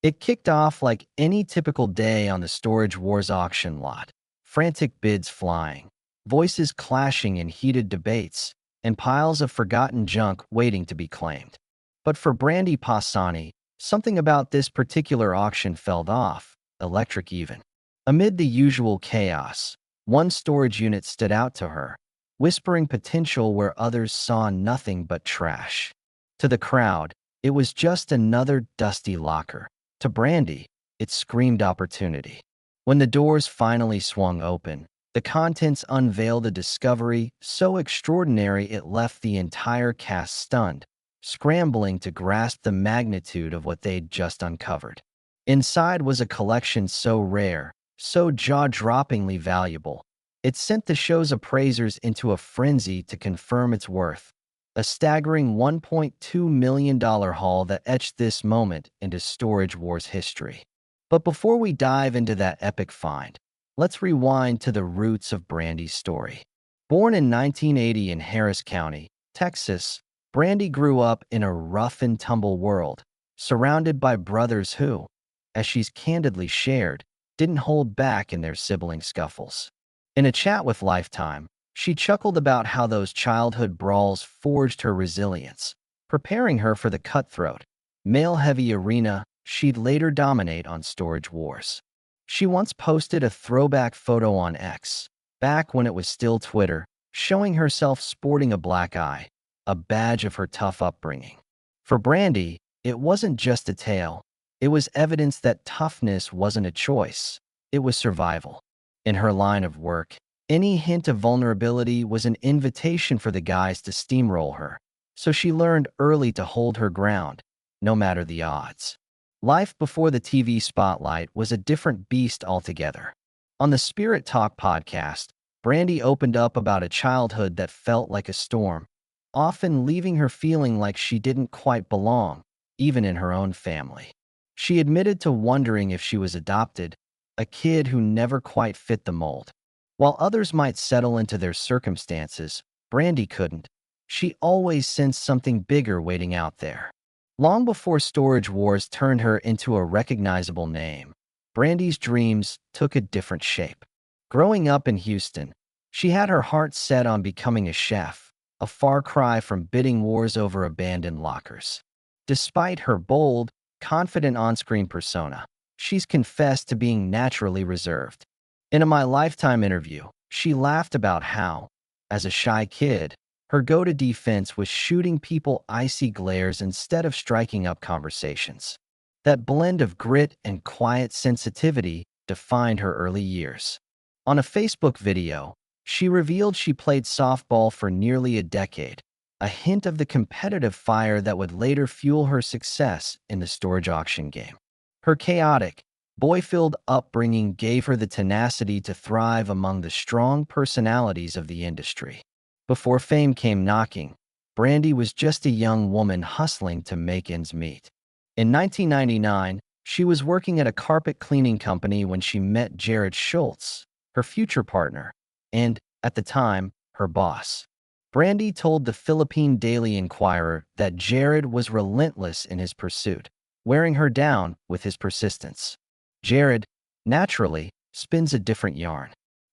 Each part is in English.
It kicked off like any typical day on the Storage Wars auction lot. Frantic bids flying, voices clashing in heated debates, and piles of forgotten junk waiting to be claimed. But for Brandy Passani, something about this particular auction felt off, electric even. Amid the usual chaos, one storage unit stood out to her, whispering potential where others saw nothing but trash. To the crowd, it was just another dusty locker. To Brandy, it screamed opportunity. When the doors finally swung open, the contents unveiled a discovery so extraordinary it left the entire cast stunned, scrambling to grasp the magnitude of what they'd just uncovered. Inside was a collection so rare, so jaw-droppingly valuable, it sent the show's appraisers into a frenzy to confirm its worth. A staggering $1.2 million haul that etched this moment into Storage Wars history. But before we dive into that epic find, let's rewind to the roots of Brandy's story. Born in 1980 in Harris County, Texas, Brandy grew up in a rough and tumble world, surrounded by brothers who, as she's candidly shared, didn't hold back in their sibling scuffles. In a chat with Lifetime, she chuckled about how those childhood brawls forged her resilience, preparing her for the cutthroat, male-heavy arena she'd later dominate on Storage Wars. She once posted a throwback photo on X, back when it was still Twitter, showing herself sporting a black eye, a badge of her tough upbringing. For Brandy, it wasn't just a tale. It was evidence that toughness wasn't a choice. It was survival. In her line of work, any hint of vulnerability was an invitation for the guys to steamroll her, so she learned early to hold her ground, no matter the odds. Life before the TV spotlight was a different beast altogether. On the Spirit Talk podcast, Brandy opened up about a childhood that felt like a storm, often leaving her feeling like she didn't quite belong, even in her own family. She admitted to wondering if she was adopted, a kid who never quite fit the mold. While others might settle into their circumstances, Brandy couldn't. She always sensed something bigger waiting out there. Long before Storage Wars turned her into a recognizable name, Brandy's dreams took a different shape. Growing up in Houston, she had her heart set on becoming a chef, a far cry from bidding wars over abandoned lockers. Despite her bold, confident on-screen persona, she's confessed to being naturally reserved. In a My Lifetime interview, she laughed about how, as a shy kid, her go-to defense was shooting people icy glares instead of striking up conversations. That blend of grit and quiet sensitivity defined her early years. On a Facebook video, she revealed she played softball for nearly a decade, a hint of the competitive fire that would later fuel her success in the storage auction game. Her chaotic, boy-filled upbringing gave her the tenacity to thrive among the strong personalities of the industry. Before fame came knocking, Brandy was just a young woman hustling to make ends meet. In 1999, she was working at a carpet cleaning company when she met Jared Schultz, her future partner, and, at the time, her boss. Brandy told the Philippine Daily Inquirer that Jared was relentless in his pursuit, wearing her down with his persistence. Jared, naturally, spins a different yarn.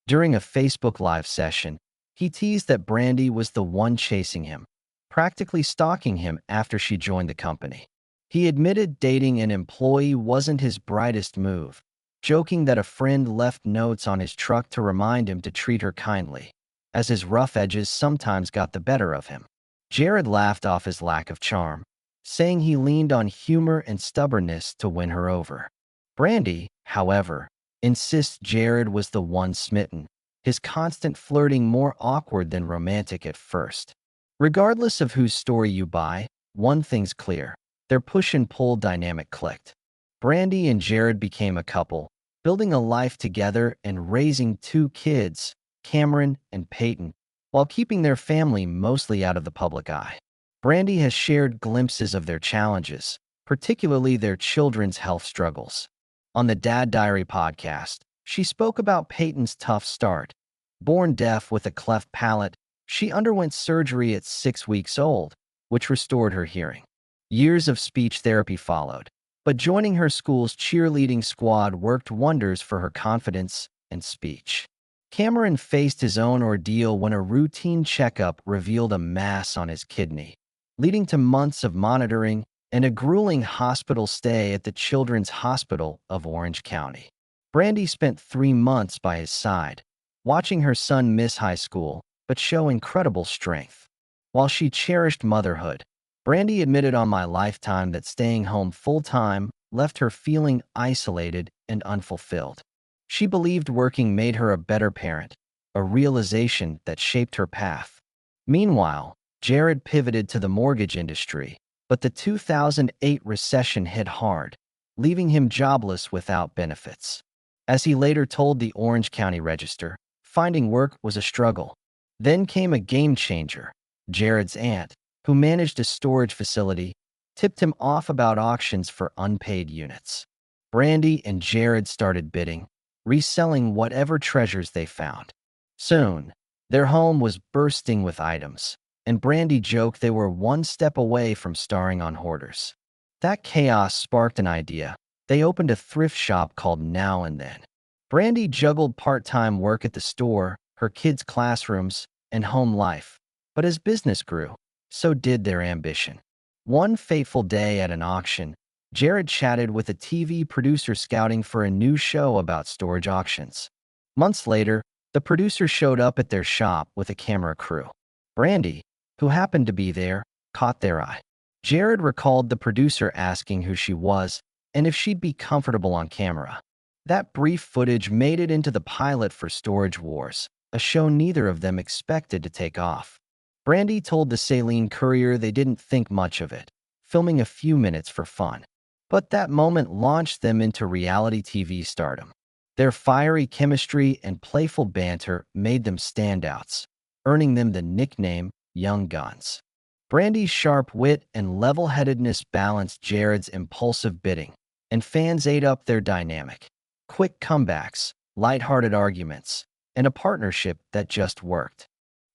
During a Facebook Live session, he teased that Brandy was the one chasing him, practically stalking him after she joined the company. He admitted dating an employee wasn't his brightest move, joking that a friend left notes on his truck to remind him to treat her kindly, as his rough edges sometimes got the better of him. Jared laughed off his lack of charm, saying he leaned on humor and stubbornness to win her over. Brandy, however, insists Jared was the one smitten, his constant flirting more awkward than romantic at first. Regardless of whose story you buy, one thing's clear. Their push and pull dynamic clicked. Brandy and Jared became a couple, building a life together and raising two kids, Cameron and Peyton, while keeping their family mostly out of the public eye. Brandy has shared glimpses of their challenges, particularly their children's health struggles. On the Dad Diary podcast, she spoke about Peyton's tough start. Born deaf with a cleft palate, she underwent surgery at 6 weeks old, which restored her hearing. Years of speech therapy followed, But joining her school's cheerleading squad worked wonders for her confidence and speech. Cameron faced his own ordeal when a routine checkup revealed a mass on his kidney, leading to months of monitoring and a grueling hospital stay at the Children's Hospital of Orange County. Brandy spent 3 months by his side, watching her son miss high school but show incredible strength. While she cherished motherhood, Brandy admitted on My Lifetime that staying home full-time left her feeling isolated and unfulfilled. She believed working made her a better parent, a realization that shaped her path. Meanwhile, Jared pivoted to the mortgage industry, but the 2008 recession hit hard, leaving him jobless without benefits. As he later told the Orange County Register, finding work was a struggle. Then came a game changer. Jared's aunt, who managed a storage facility, tipped him off about auctions for unpaid units. Brandy and Jared started bidding, reselling whatever treasures they found. Soon, their home was bursting with items, and Brandy joked they were one step away from starring on Hoarders. That chaos sparked an idea. They opened a thrift shop called Now and Then. Brandy juggled part-time work at the store, her kids' classrooms, and home life. But as business grew, so did their ambition. One fateful day at an auction, Jared chatted with a TV producer scouting for a new show about storage auctions. Months later, the producer showed up at their shop with a camera crew. Brandy, who happened to be there, caught their eye. Jared recalled the producer asking who she was and if she'd be comfortable on camera. That brief footage made it into the pilot for Storage Wars, a show neither of them expected to take off. Brandy told the Saline Courier they didn't think much of it, filming a few minutes for fun. But that moment launched them into reality TV stardom. Their fiery chemistry and playful banter made them standouts, earning them the nickname Young Guns. Brandy's sharp wit and level-headedness balanced Jared's impulsive bidding, and fans ate up their dynamic. Quick comebacks, lighthearted arguments, and a partnership that just worked.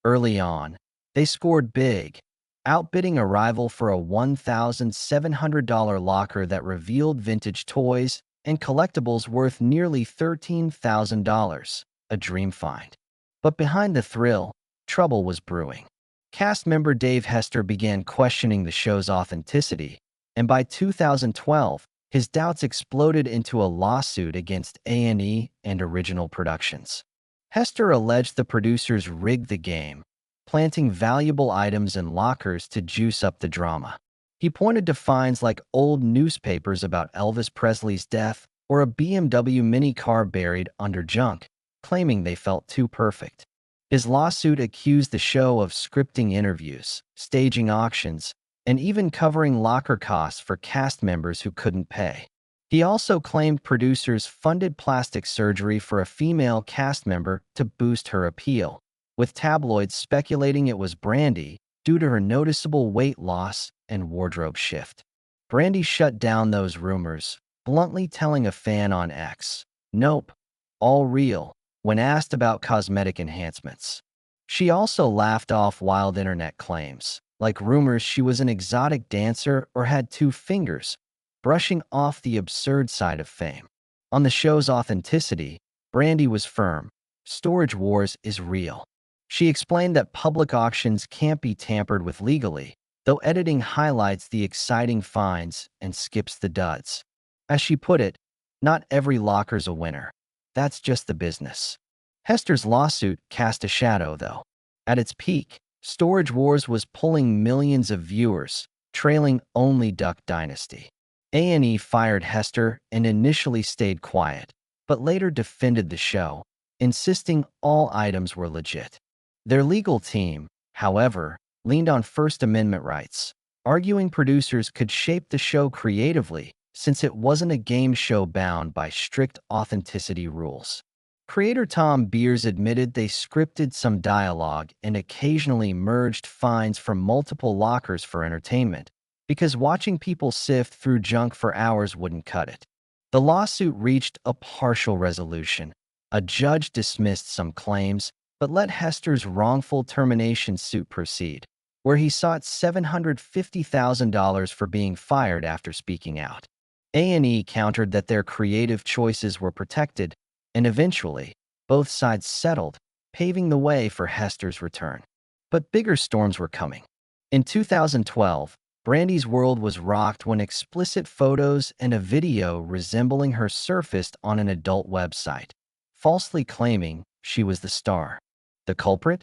Early on, they scored big, outbidding a rival for a $1,700 locker that revealed vintage toys and collectibles worth nearly $13,000, a dream find. But behind the thrill, trouble was brewing. Cast member Dave Hester began questioning the show's authenticity, and by 2012, his doubts exploded into a lawsuit against A&E and Original Productions. Hester alleged the producers rigged the game, planting valuable items in lockers to juice up the drama. He pointed to finds like old newspapers about Elvis Presley's death or a BMW mini car buried under junk, claiming they felt too perfect. His lawsuit accused the show of scripting interviews, staging auctions, and even covering locker costs for cast members who couldn't pay. He also claimed producers funded plastic surgery for a female cast member to boost her appeal, with tabloids speculating it was Brandy due to her noticeable weight loss and wardrobe shift. Brandy shut down those rumors, bluntly telling a fan on X, "Nope, all real," when asked about cosmetic enhancements. She also laughed off wild internet claims, like rumors she was an exotic dancer or had 2 fingers, brushing off the absurd side of fame. On the show's authenticity, Brandy was firm. Storage Wars is real. She explained that public auctions can't be tampered with legally, though editing highlights the exciting finds and skips the duds. As she put it, not every locker's a winner. That's just the business. Hester's lawsuit cast a shadow, though. At its peak, Storage Wars was pulling millions of viewers, trailing only Duck Dynasty. A&E fired Hester and initially stayed quiet, but later defended the show, insisting all items were legit. Their legal team, however, leaned on First Amendment rights, arguing producers could shape the show creatively since it wasn't a game show bound by strict authenticity rules. Creator Tom Beers admitted they scripted some dialogue and occasionally merged finds from multiple lockers for entertainment, because watching people sift through junk for hours wouldn't cut it. The lawsuit reached a partial resolution. A judge dismissed some claims, but let Hester's wrongful termination suit proceed, where he sought $750,000 for being fired after speaking out. A&E countered that their creative choices were protected, and eventually, both sides settled, paving the way for Hester's return. But bigger storms were coming. In 2012, Brandy's world was rocked when explicit photos and a video resembling her surfaced on an adult website, falsely claiming she was the star. The culprit?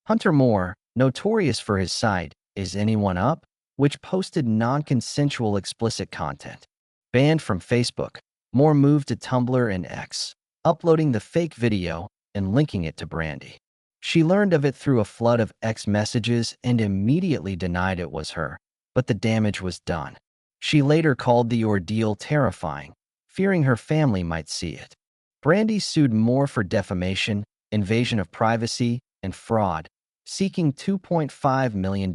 Hunter Moore, notorious for his site, Is Anyone Up?, which posted non-consensual explicit content. Banned from Facebook, Moore moved to Tumblr and X, uploading the fake video and linking it to Brandy. She learned of it through a flood of X messages and immediately denied it was her, but the damage was done. She later called the ordeal terrifying, fearing her family might see it. Brandy sued Moore for defamation, invasion of privacy, and fraud, seeking $2.5 million.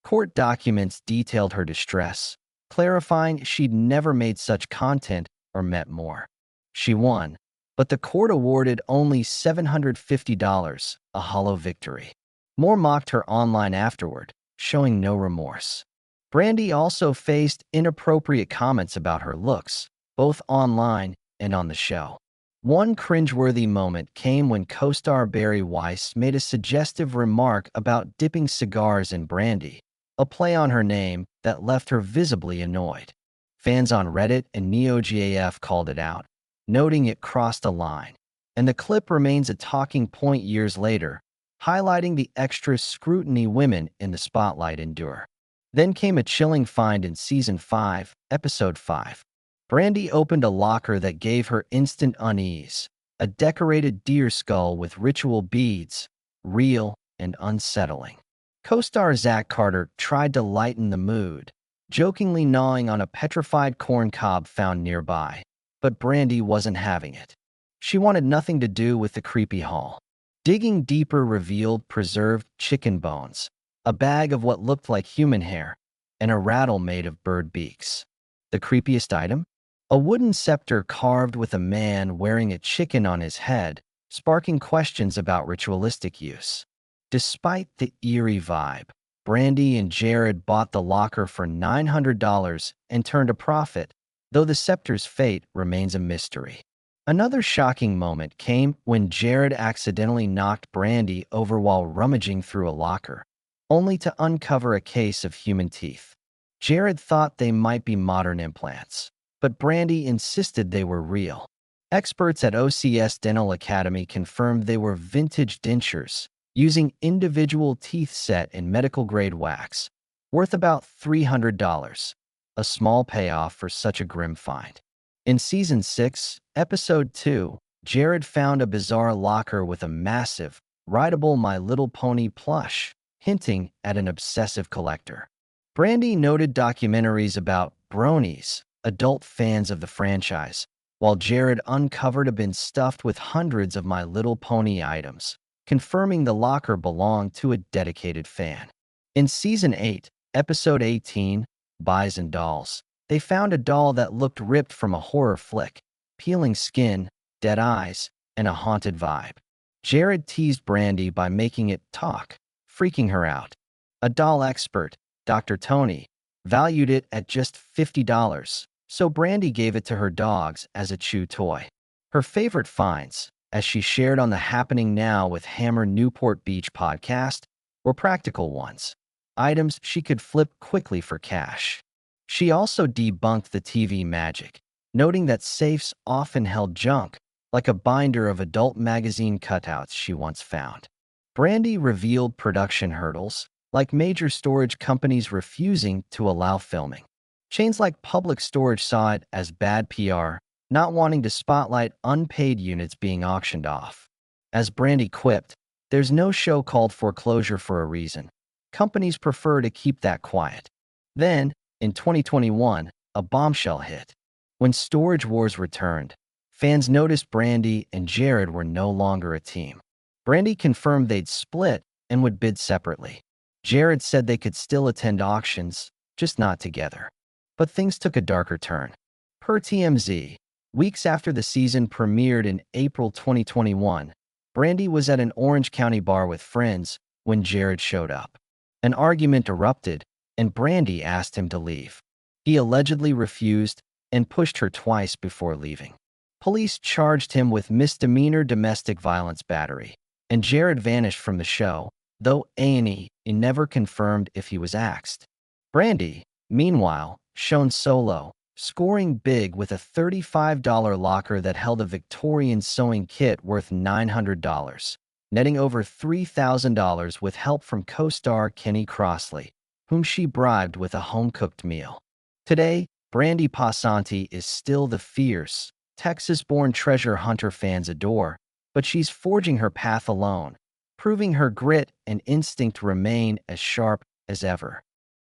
Court documents detailed her distress, clarifying she'd never made such content or met Moore. She won, but the court awarded only $750, a hollow victory. Moore mocked her online afterward, showing no remorse. Brandy also faced inappropriate comments about her looks, both online and on the show. One cringeworthy moment came when co-star Barry Weiss made a suggestive remark about dipping cigars in brandy, a play on her name that left her visibly annoyed. Fans on Reddit and NeoGAF called it out, noting it crossed a line, and the clip remains a talking point years later, highlighting the extra scrutiny women in the spotlight endure. Then came a chilling find in Season 5, Episode 5. Brandy opened a locker that gave her instant unease, a decorated deer skull with ritual beads, real and unsettling. Co-star Zach Carter tried to lighten the mood, jokingly gnawing on a petrified corn cob found nearby, but Brandy wasn't having it. She wanted nothing to do with the creepy haul. Digging deeper revealed preserved chicken bones, a bag of what looked like human hair, and a rattle made of bird beaks. The creepiest item? A wooden scepter carved with a man wearing a chicken on his head, sparking questions about ritualistic use. Despite the eerie vibe, Brandy and Jared bought the locker for $900 and turned a profit, though the scepter's fate remains a mystery. Another shocking moment came when Jared accidentally knocked Brandy over while rummaging through a locker, only to uncover a case of human teeth. Jared thought they might be modern implants, but Brandy insisted they were real. Experts at OCS Dental Academy confirmed they were vintage dentures, using individual teeth set in medical-grade wax, worth about $300, a small payoff for such a grim find. In Season 6, Episode 2, Jared found a bizarre locker with a massive, rideable My Little Pony plush, hinting at an obsessive collector. Brandy noted documentaries about bronies, adult fans of the franchise, while Jared uncovered a bin stuffed with hundreds of My Little Pony items, confirming the locker belonged to a dedicated fan. In Season 8, Episode 18, Buys and Dolls, they found a doll that looked ripped from a horror flick, peeling skin, dead eyes, and a haunted vibe. Jared teased Brandy by making it talk, freaking her out. A doll expert, Dr. Tony, valued it at just $50, so Brandy gave it to her dogs as a chew toy. Her favorite finds, as she shared on the Happening Now with Hammer Newport Beach podcast, were practical ones, items she could flip quickly for cash. She also debunked the TV magic, noting that safes often held junk, like a binder of adult magazine cutouts she once found. Brandy revealed production hurdles, like major storage companies refusing to allow filming. Chains like Public Storage saw it as bad PR, not wanting to spotlight unpaid units being auctioned off. As Brandy quipped, "There's no show called Foreclosure for a reason. Companies prefer to keep that quiet." Then, in 2021, a bombshell hit. When Storage Wars returned, fans noticed Brandy and Jared were no longer a team. Brandy confirmed they'd split and would bid separately. Jared said they could still attend auctions, just not together. But things took a darker turn. Per TMZ, weeks after the season premiered in April 2021, Brandy was at an Orange County bar with friends when Jared showed up. An argument erupted, and Brandy asked him to leave. He allegedly refused, and pushed her twice before leaving. Police charged him with misdemeanor domestic violence battery, and Jared vanished from the show, though A&E never confirmed if he was axed. Brandy, meanwhile, shone solo, scoring big with a $35 locker that held a Victorian sewing kit worth $900, netting over $3,000 with help from co-star Kenny Crossley, whom she bribed with a home-cooked meal. Today, Brandy Passanti is still the fierce, Texas-born treasure hunter fans adore, but she's forging her path alone, proving her grit and instinct remain as sharp as ever.